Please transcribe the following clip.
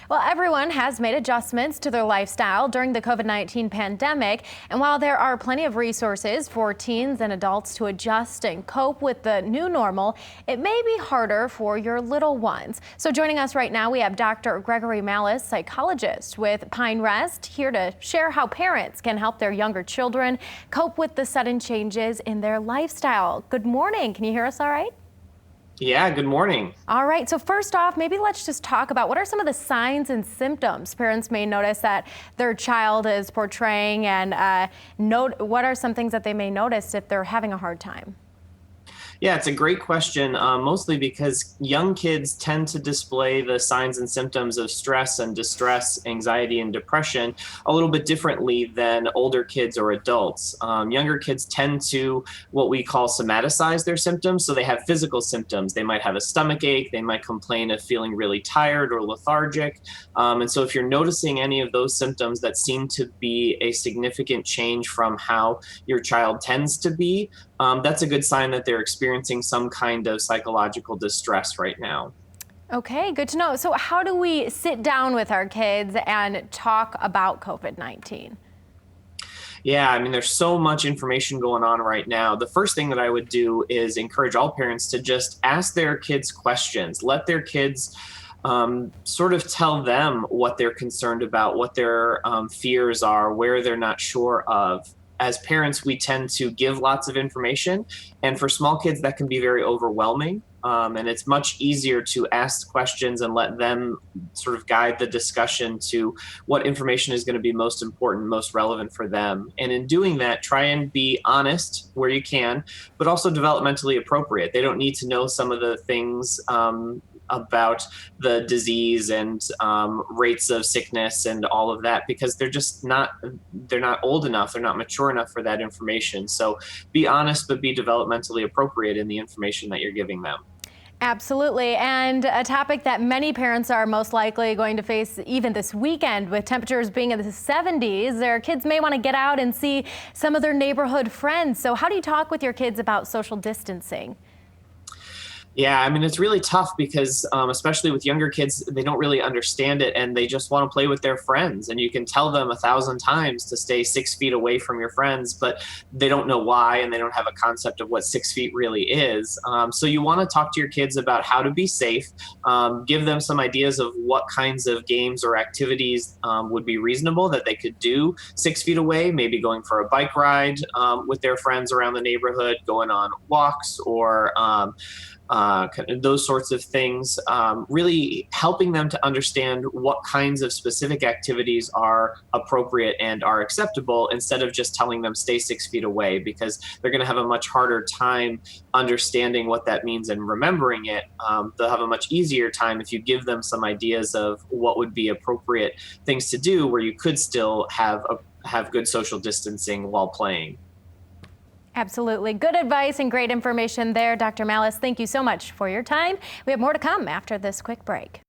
Well, everyone has made adjustments to their lifestyle during the COVID-19 pandemic. And while there are plenty of resources for teens and adults to adjust and cope with the new normal, it may be harder for your little ones. So joining us right now, we have Dr. Gregory Malice, psychologist with Pine Rest, here to share how parents can help their younger children cope with the sudden changes in their lifestyle. Good morning. Can you hear us all right? Yeah, good morning. All right, so first off, maybe let's just talk about what are some of the signs and symptoms parents may notice that their child is portraying, and note what are some things that they may notice if they're having a hard time. Yeah, it's a great question, mostly because young kids tend to display the signs and symptoms of stress and distress, anxiety and depression a little bit differently than older kids or adults. Younger kids tend to what we call somaticize their symptoms. So they have physical symptoms. They might have a stomach ache. They might complain of feeling really tired or lethargic. And so if you're noticing any of those symptoms that seem to be a significant change from how your child tends to be, that's a good sign that they're experiencing some kind of psychological distress right now. Okay, good to know. So how do we sit down with our kids and talk about COVID-19? Yeah, I mean, there's so much information going on right now. The first thing that I would do is encourage all parents to just ask their kids questions. Let their kids sort of tell them what they're concerned about, what their fears are, where they're not sure of. As parents, we tend to give lots of information, and for small kids, that can be very overwhelming. And it's much easier to ask questions and let them sort of guide the discussion to what information is going to be most important, most relevant for them. And in doing that, try and be honest where you can, but also developmentally appropriate. They don't need to know some of the things about the disease and rates of sickness and all of that, because they're not old enough, they're not mature enough for that information. So be honest, but be developmentally appropriate in the information that you're giving them. Absolutely, and a topic that many parents are most likely going to face even this weekend, with temperatures being in the 70s, their kids may want to get out and see some of their neighborhood friends. So how do you talk with your kids about social distancing? Yeah, I mean, it's really tough because, especially with younger kids, they don't really understand it and they just want to play with their friends. And you can tell them 1,000 times to stay 6 feet away from your friends, but they don't know why and they don't have a concept of what 6 feet really is. So you want to talk to your kids about how to be safe, give them some ideas of what kinds of games or activities would be reasonable that they could do 6 feet away, maybe going for a bike ride with their friends around the neighborhood, going on walks, or those sorts of things, really helping them to understand what kinds of specific activities are appropriate and are acceptable, instead of just telling them stay 6 feet away, because they're going to have a much harder time understanding what that means and remembering it. They'll have a much easier time if you give them some ideas of what would be appropriate things to do, where you could still have good social distancing while playing. Absolutely. Good advice and great information there, Dr. Malice. Thank you so much for your time. We have more to come after this quick break.